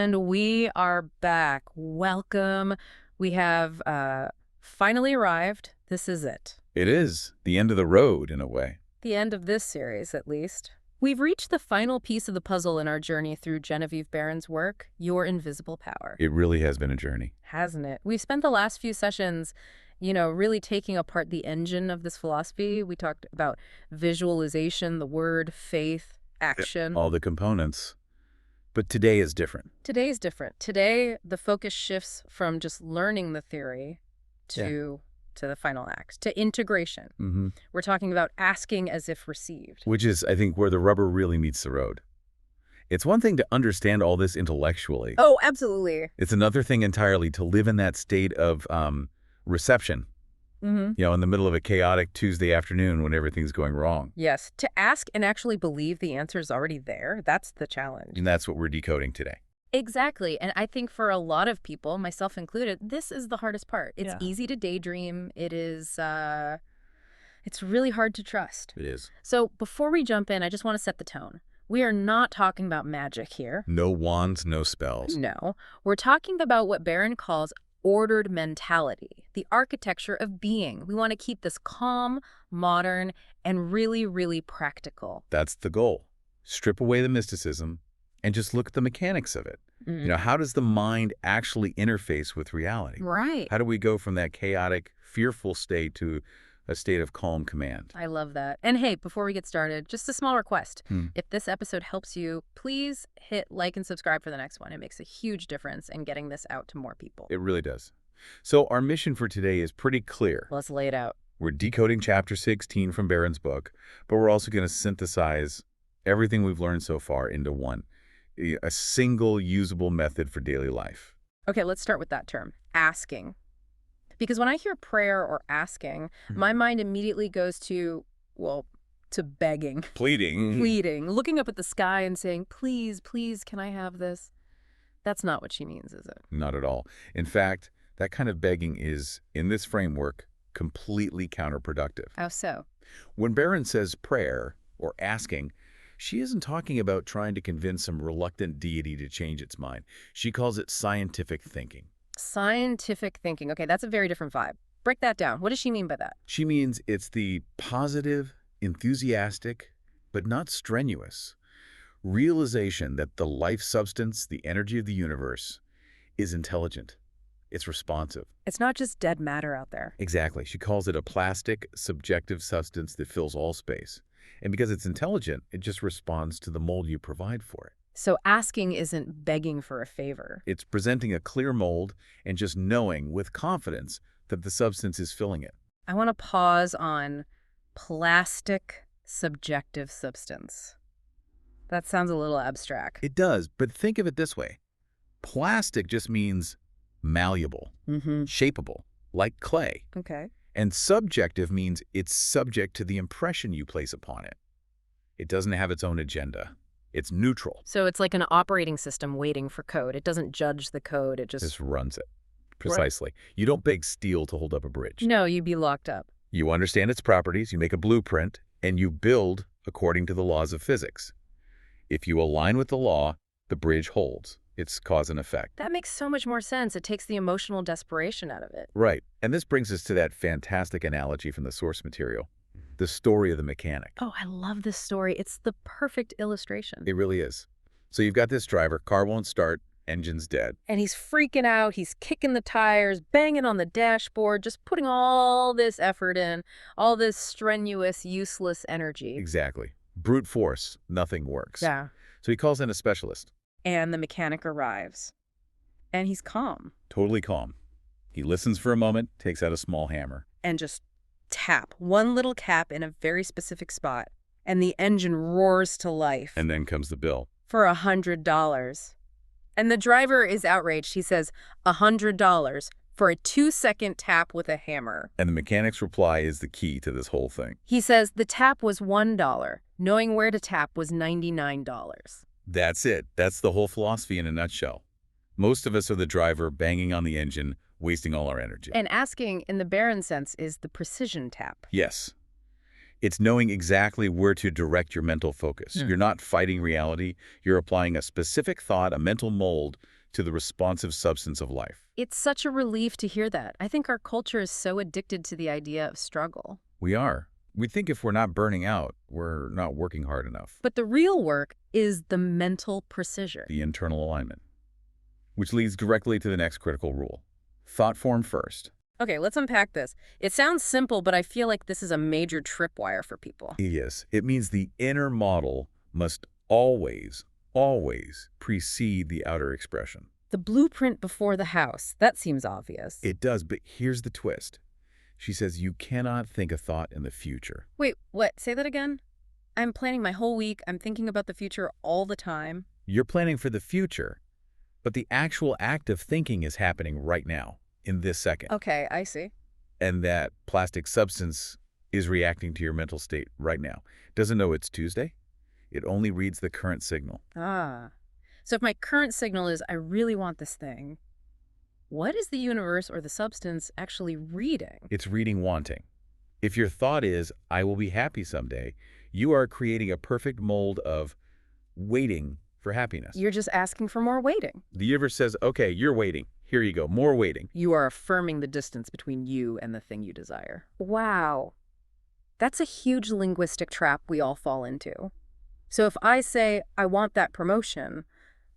And we are back. Welcome. We have finally arrived. This is it. It is the end of the road, in a way. The end of this series, at least. We've reached the final piece of the puzzle in our journey through Genevieve Behrend's work, Your Invisible Power. It really has been a journey. Hasn't it? We've spent the last few sessions, really taking apart the engine of this philosophy. We talked about visualization, the word, faith, action. All the components. But today is different. Today is different. Today, the focus shifts from just learning the theory to the final act, to integration. Mm-hmm. We're talking about asking as if received. Which is, I think, where the rubber really meets the road. It's one thing to understand all this intellectually. Oh, absolutely. It's another thing entirely to live in that state of reception. Mm-hmm. In the middle of a chaotic Tuesday afternoon when everything's going wrong. Yes. To ask and actually believe the answer is already there, that's the challenge. And that's what we're decoding today. Exactly. And I think for a lot of people, myself included, this is the hardest part. It's easy to daydream. It is, it's really hard to trust. It is. So before we jump in, I just want to set the tone. We are not talking about magic here. No wands, no spells. No. We're talking about what Behrend calls ordered mentality, the architecture of being. We want to keep this calm, modern, and really, really practical. That's the goal. Strip away the mysticism and just look at the mechanics of it. Mm. How does the mind actually interface with reality? Right. How do we go from that chaotic, fearful state to a state of calm command? I love that. And hey, before we get started, just a small request. Hmm. If this episode helps you, please hit like and subscribe for the next one. It makes a huge difference in getting this out to more people. It really does. So our mission for today is pretty clear. Let's lay it out. We're decoding chapter 16 from Behrend's book, but we're also going to synthesize everything we've learned so far into one, a single usable method for daily life. Okay, let's start with that term, asking. Because when I hear prayer or asking, my mind immediately goes to begging. Pleading. Looking up at the sky and saying, please, please, can I have this? That's not what she means, is it? Not at all. In fact, that kind of begging is, in this framework, completely counterproductive. How so? When Behrend says prayer or asking, she isn't talking about trying to convince some reluctant deity to change its mind. She calls it scientific thinking. Scientific thinking. Okay, that's a very different vibe. Break that down. What does she mean by that? She means it's the positive, enthusiastic, but not strenuous realization that the life substance, the energy of the universe, is intelligent. It's responsive. It's not just dead matter out there. Exactly. She calls it a plastic, subjective substance that fills all space. And because it's intelligent, it just responds to the mold you provide for it. So asking isn't begging for a favor. It's presenting a clear mold and just knowing with confidence that the substance is filling it. I want to pause on plastic, subjective substance. That sounds a little abstract. It does, but think of it this way. Plastic just means malleable, shapeable, like clay. Okay. And subjective means it's subject to the impression you place upon it. It doesn't have its own agenda. It's neutral. So it's like an operating system waiting for code. It doesn't judge the code. It just runs it. Precisely. You don't beg steel to hold up a bridge. No, you'd be locked up. You understand its properties, you make a blueprint, and you build according to the laws of physics. If you align with the law, the bridge holds. It's cause and effect. That makes so much more sense. It takes the emotional desperation out of it. Right. And this brings us to that fantastic analogy from the source material, the story of the mechanic. Oh, I love this story. It's the perfect illustration. It really is. So you've got this driver, car won't start, engine's dead. And he's freaking out. He's kicking the tires, banging on the dashboard, just putting all this effort in, all this strenuous, useless energy. Exactly. Brute force, nothing works. Yeah. So he calls in a specialist. And the mechanic arrives. And he's calm. Totally calm. He listens for a moment, takes out a small hammer. And just tap. One little cap in a very specific spot. And the engine roars to life. And then comes the bill. For $100. And the driver is outraged. He says, $100 for a 2-second tap with a hammer. And the mechanic's reply is the key to this whole thing. He says the tap was $1. Knowing where to tap was $99. That's it. That's the whole philosophy in a nutshell. Most of us are the driver banging on the engine, wasting all our energy. And asking, in the Behrend sense, is the precision tap. Yes. It's knowing exactly where to direct your mental focus. You're not fighting reality. You're applying a specific thought, a mental mold, to the responsive substance of life. It's such a relief to hear that. I think our culture is so addicted to the idea of struggle. We are. We think if we're not burning out, we're not working hard enough. But the real work is the mental precision. The internal alignment. Which leads directly to the next critical rule. Thought form first. Okay, let's unpack this. It sounds simple, but I feel like this is a major tripwire for people. Yes, it means the inner model must always, always precede the outer expression. The blueprint before the house, that seems obvious. It does, but here's the twist. She says you cannot think a thought in the future. Wait, what? Say that again? I'm planning my whole week. I'm thinking about the future all the time. You're planning for the future, but the actual act of thinking is happening right now, in this second. Okay, I see. And that plastic substance is reacting to your mental state right now. Doesn't know it's Tuesday. It only reads the current signal. Ah. So if my current signal is I really want this thing, what is the universe or the substance actually reading? It's reading wanting. If your thought is, I will be happy someday, you are creating a perfect mold of waiting for happiness. You're just asking for more waiting. The universe says, okay, you're waiting. Here you go, more waiting. You are affirming the distance between you and the thing you desire. Wow. That's a huge linguistic trap we all fall into. So if I say, I want that promotion,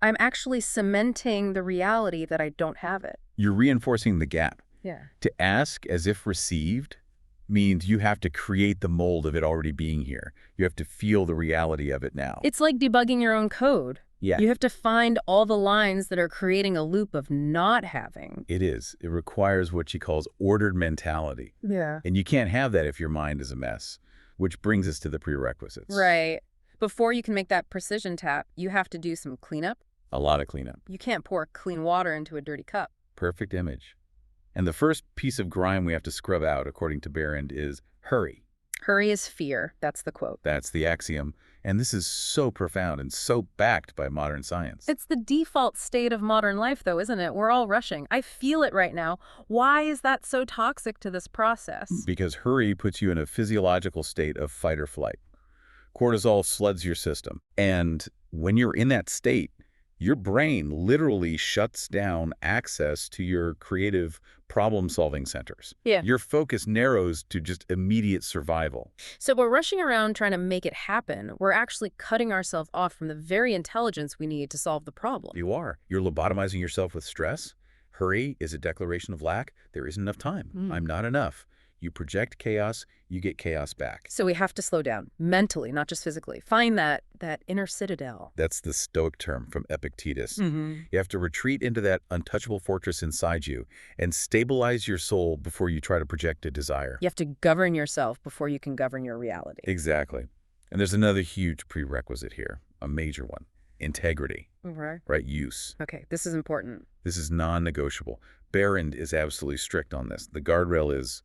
I'm actually cementing the reality that I don't have it. You're reinforcing the gap. Yeah. To ask as if received means you have to create the mold of it already being here. You have to feel the reality of it now. It's like debugging your own code. Yeah. You have to find all the lines that are creating a loop of not having. It is. It requires what she calls ordered mentality. Yeah. And you can't have that if your mind is a mess, which brings us to the prerequisites. Right. Before you can make that precision tap, you have to do some cleanup. A lot of cleanup. You can't pour clean water into a dirty cup. Perfect image. And the first piece of grime we have to scrub out, according to Behrend, is hurry. Hurry is fear. That's the quote. That's the axiom. And this is so profound and so backed by modern science. It's the default state of modern life, though, isn't it? We're all rushing. I feel it right now. Why is that so toxic to this process? Because hurry puts you in a physiological state of fight or flight. Cortisol floods your system. And when you're in that state, your brain literally shuts down access to your creative problem-solving centers. Yeah. Your focus narrows to just immediate survival. So we're rushing around trying to make it happen. We're actually cutting ourselves off from the very intelligence we need to solve the problem. You are. You're lobotomizing yourself with stress. Hurry is a declaration of lack. There isn't enough time. I'm not enough. You project chaos, you get chaos back. So we have to slow down, mentally, not just physically. Find that inner citadel. That's the Stoic term from Epictetus. Mm-hmm. You have to retreat into that untouchable fortress inside you and stabilize your soul before you try to project a desire. You have to govern yourself before you can govern your reality. Exactly. And there's another huge prerequisite here, a major one. Integrity, Right. right? Use. Okay, this is important. This is non-negotiable. Behrend is absolutely strict on this. The guardrail is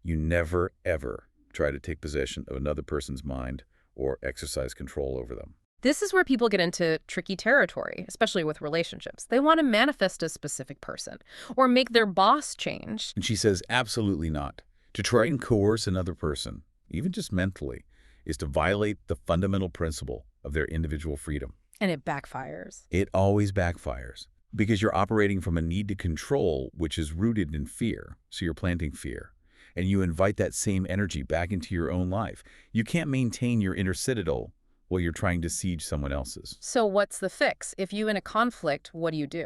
you never, ever try to take possession of another person's mind or exercise control over them. This is where people get into tricky territory, especially with relationships. They want to manifest a specific person or make their boss change. And she says, absolutely not. To try and coerce another person, even just mentally, is to violate the fundamental principle of their individual freedom. And it backfires. It always backfires because you're operating from a need to control, which is rooted in fear. So you're planting fear. And you invite that same energy back into your own life. You can't maintain your inner citadel while you're trying to siege someone else's. So what's the fix? If you're in a conflict, what do?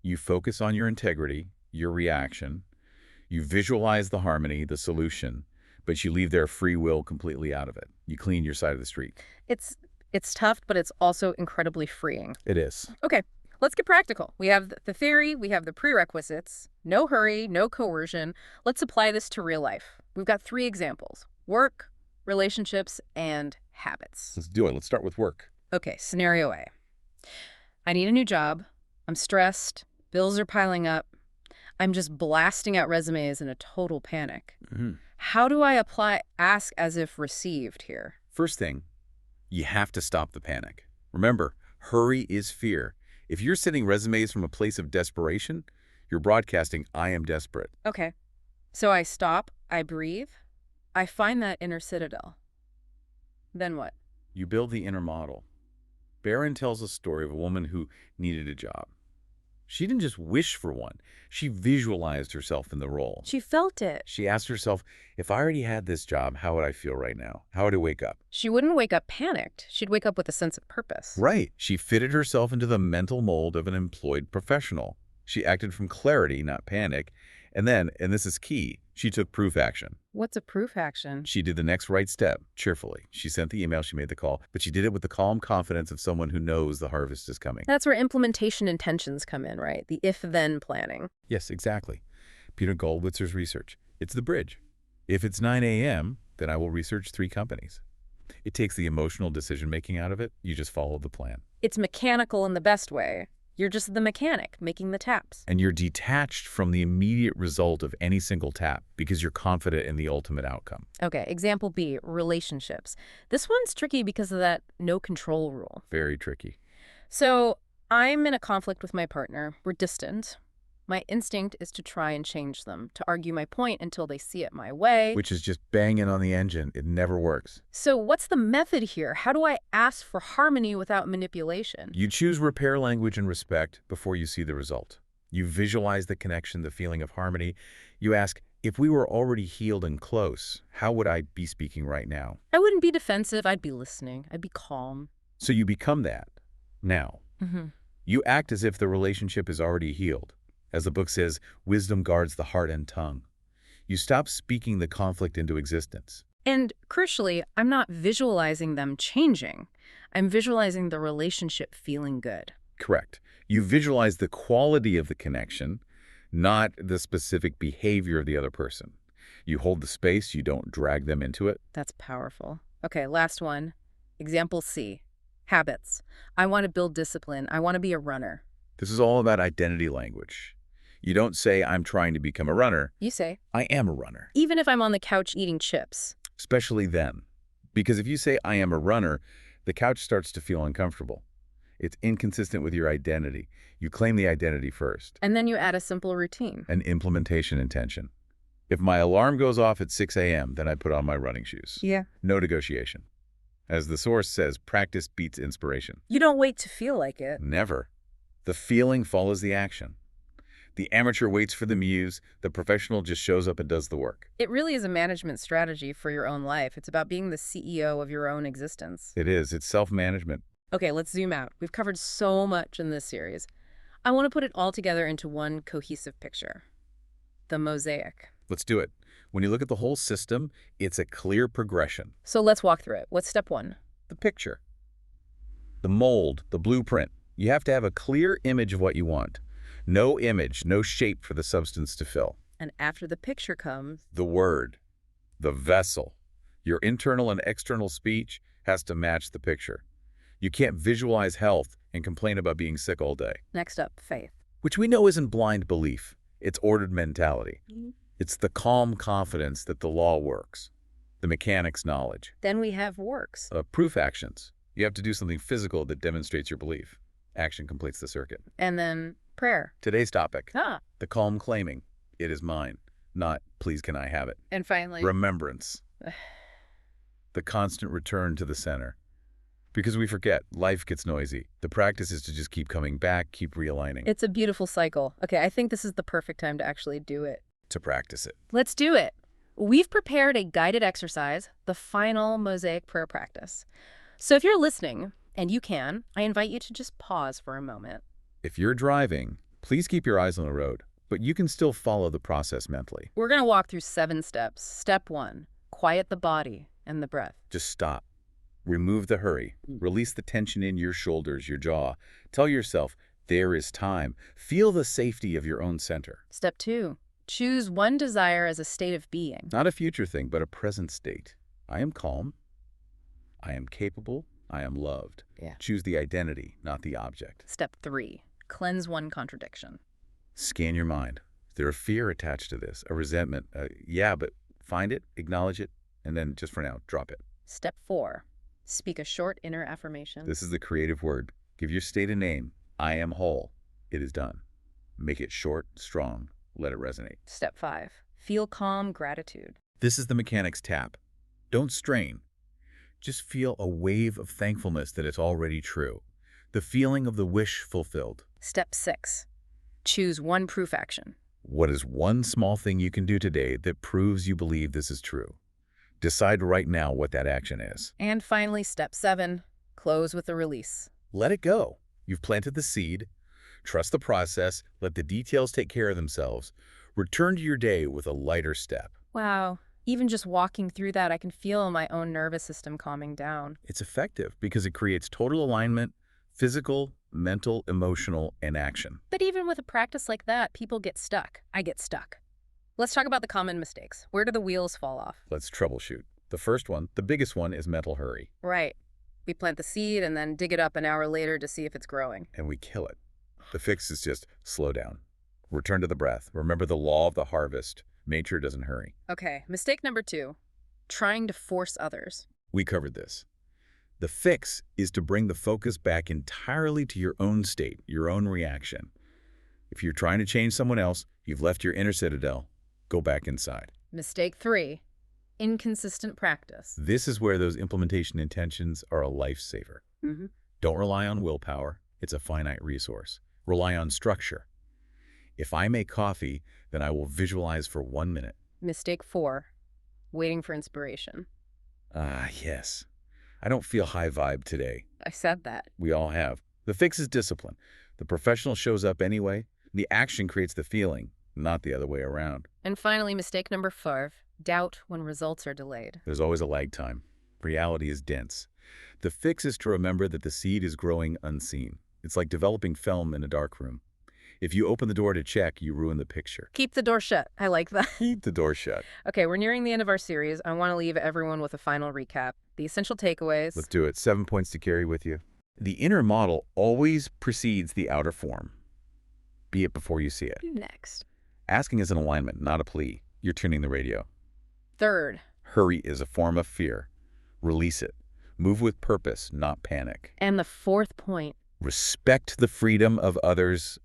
You focus on your integrity, your reaction. You visualize the harmony, the solution, but you leave their free will completely out of it. You clean your side of the street. It's tough, but it's also incredibly freeing. It is. Okay, let's get practical. We have the theory, we have the prerequisites. No hurry, no coercion. Let's apply this to real life. We've got 3 examples: work, relationships, and habits. Let's do it. Let's start with work. Okay, scenario A. I need a new job. I'm stressed. Bills are piling up. I'm just blasting out resumes in a total panic. How do I apply ask as if received here? First thing, you have to stop the panic. Remember, hurry is fear. If you're sending resumes from a place of desperation, you're broadcasting, I am desperate. Okay, so I stop, I breathe, I find that inner citadel. Then what? You build the inner model. Behrend tells a story of a woman who needed a job. She didn't just wish for one. She visualized herself in the role. She felt it. She asked herself, if I already had this job, how would I feel right now? How would I wake up? She wouldn't wake up panicked. She'd wake up with a sense of purpose. Right. She fitted herself into the mental mold of an employed professional. She acted from clarity, not panic. And then, and this is key, she took proof action. What's a proof action? She did the next right step, cheerfully. She sent the email, she made the call, but she did it with the calm confidence of someone who knows the harvest is coming. That's where implementation intentions come in, right? The if-then planning. Yes, exactly. Peter Goldwitzer's research. It's the bridge. If it's 9 a.m., then I will research 3 companies. It takes the emotional decision-making out of it. You just follow the plan. It's mechanical in the best way. You're just the mechanic making the taps. And you're detached from the immediate result of any single tap because you're confident in the ultimate outcome. Okay, example B, relationships. This one's tricky because of that no control rule. Very tricky. So I'm in a conflict with my partner. We're distant. My instinct is to try and change them, to argue my point until they see it my way. Which is just banging on the engine. It never works. So what's the method here? How do I ask for harmony without manipulation? You choose repair language and respect before you see the result. You visualize the connection, the feeling of harmony. You ask, if we were already healed and close, how would I be speaking right now? I wouldn't be defensive. I'd be listening. I'd be calm. So you become that now. You act as if the relationship is already healed. As the book says, wisdom guards the heart and tongue. You stop speaking the conflict into existence. And crucially, I'm not visualizing them changing. I'm visualizing the relationship feeling good. Correct. You visualize the quality of the connection, not the specific behavior of the other person. You hold the space, you don't drag them into it. That's powerful. Okay, last one. Example C, habits. I want to build discipline. I want to be a runner. This is all about identity language. You don't say, I'm trying to become a runner. You say, I am a runner. even if I'm on the couch eating chips. Especially then. Because if you say, I am a runner, the couch starts to feel uncomfortable. It's inconsistent with your identity. You claim the identity first. And then you add a simple routine. An implementation intention. If my alarm goes off at 6 a.m., then I put on my running shoes. Yeah. No negotiation. As the source says, practice beats inspiration. You don't wait to feel like it. Never. The feeling follows the action. The amateur waits for the muse. The professional just shows up and does the work. It really is a management strategy for your own life. It's about being the CEO of your own existence. It is. It's self-management. Okay, let's zoom out. We've covered so much in this series. I want to put it all together into one cohesive picture. The mosaic. Let's do it. When you look at the whole system, it's a clear progression. So let's walk through it. What's step 1? The picture. The mold, the blueprint. You have to have a clear image of what you want. No image, no shape for the substance to fill. And after the picture comes... The word, the vessel. Your internal and external speech has to match the picture. You can't visualize health and complain about being sick all day. Next up, faith. Which we know isn't blind belief. It's ordered mentality. It's the calm confidence that the law works. The mechanics knowledge. Then we have works. Proof actions. You have to do something physical that demonstrates your belief. Action completes the circuit. And then prayer. Today's topic. Ah. The calm claiming. It is mine. Not, please can I have it. And finally... Remembrance. The constant return to the center. Because we forget, life gets noisy. The practice is to just keep coming back, keep realigning. It's a beautiful cycle. Okay, I think this is the perfect time to actually do it. To practice it. Let's do it. We've prepared a guided exercise, the final Mosaic prayer practice. So if you're listening, and you can, I invite you to just pause for a moment. If you're driving, please keep your eyes on the road, but you can still follow the process mentally. We're going to walk through 7 steps. Step 1, quiet the body and the breath. Just stop. Remove the hurry. Release the tension in your shoulders, your jaw. Tell yourself, there is time. Feel the safety of your own center. Step 2, choose one desire as a state of being. Not a future thing, but a present state. I am calm. I am capable. I am loved. Yeah. Choose the identity, not the object. Step 3, cleanse one contradiction. Scan your mind. Is there a fear attached to this? A resentment? Yeah, but find it, acknowledge it, and then just for now, drop it. Step 4, speak a short inner affirmation. This is the creative word. Give your state a name. I am whole. It is done. Make it short, strong. Let it resonate. Step 5, feel calm gratitude. This is the mechanic's tap. Don't strain. Just feel a wave of thankfulness that it's already true. The feeling of the wish fulfilled. Step 6. Choose one proof action. What is one small thing you can do today that proves you believe this is true? Decide right now what that action is. And finally, step 7. Close with a release. Let it go. You've planted the seed. Trust the process. Let the details take care of themselves. Return to your day with a lighter step. Wow. Even just walking through that, I can feel my own nervous system calming down. It's effective because it creates total alignment, physical, mental, emotional, and action. But even with a practice like that, people get stuck. I get stuck. Let's talk about the common mistakes. Where do the wheels fall off? Let's troubleshoot. The first one, the biggest one, is mental hurry. Right. We plant the seed and then dig it up an hour later to see if it's growing. And we kill it. The fix is just slow down. Return to the breath. Remember the law of the harvest. Nature doesn't hurry. Okay, mistake number 2. Trying to force others. We covered this. The fix is to bring the focus back entirely to your own state, your own reaction. If you're trying to change someone else, you've left your inner citadel. Go back inside. Mistake 3. Inconsistent practice. This is where those implementation intentions are a lifesaver. Don't rely on willpower. It's a finite resource. Rely on structure. If I make coffee, then I will visualize for 1 minute. Mistake 4. Waiting for inspiration. Ah, yes. I don't feel high vibe today. I said that. We all have. The fix is discipline. The professional shows up anyway. The action creates the feeling, not the other way around. And finally, mistake number 5. Doubt when results are delayed. There's always a lag time. Reality is dense. The fix is to remember that the seed is growing unseen. It's like developing film in a dark room. If you open the door to check, you ruin the picture. Keep the door shut. I like that. Keep the door shut. Okay, we're nearing the end of our series. I want to leave everyone with a final recap. The essential takeaways. Let's do it. 7 points to carry with you. The inner model always precedes the outer form. Be it before you see it. Next. Asking is an alignment, not a plea. You're tuning the radio. 3rd. Hurry is a form of fear. Release it. Move with purpose, not panic. And the 4th point. Respect the freedom of others.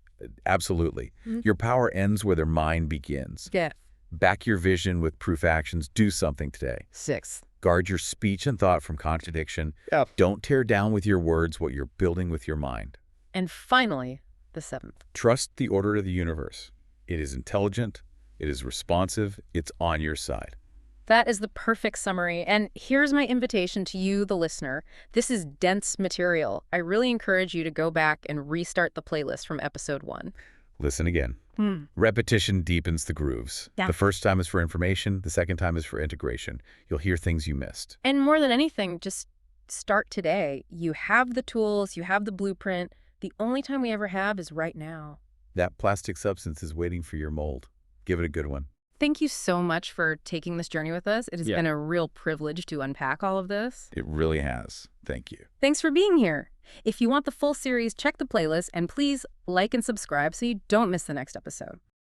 Absolutely. Your power ends where their mind begins. Yeah. Back your vision with proof actions. Do something today. 6th. Guard your speech and thought from contradiction. Don't tear down with your words what you're building with your mind. And finally, the 7th. Trust the order of the universe. It is intelligent. It is responsive. It's on your side. That is the perfect summary. And here's my invitation to you, the listener. This is dense material. I really encourage you to go back and restart the playlist from episode 1. Listen again. Repetition deepens the grooves. Yeah. The first time is for information. The second time is for integration. You'll hear things you missed. And more than anything, just start today. You have the tools. You have the blueprint. The only time we ever have is right now. That plastic substance is waiting for your mold. Give it a good one. Thank you so much for taking this journey with us. It has been a real privilege to unpack all of this. It really has. Thank you. Thanks for being here. If you want the full series, check the playlist and please like and subscribe so you don't miss the next episode.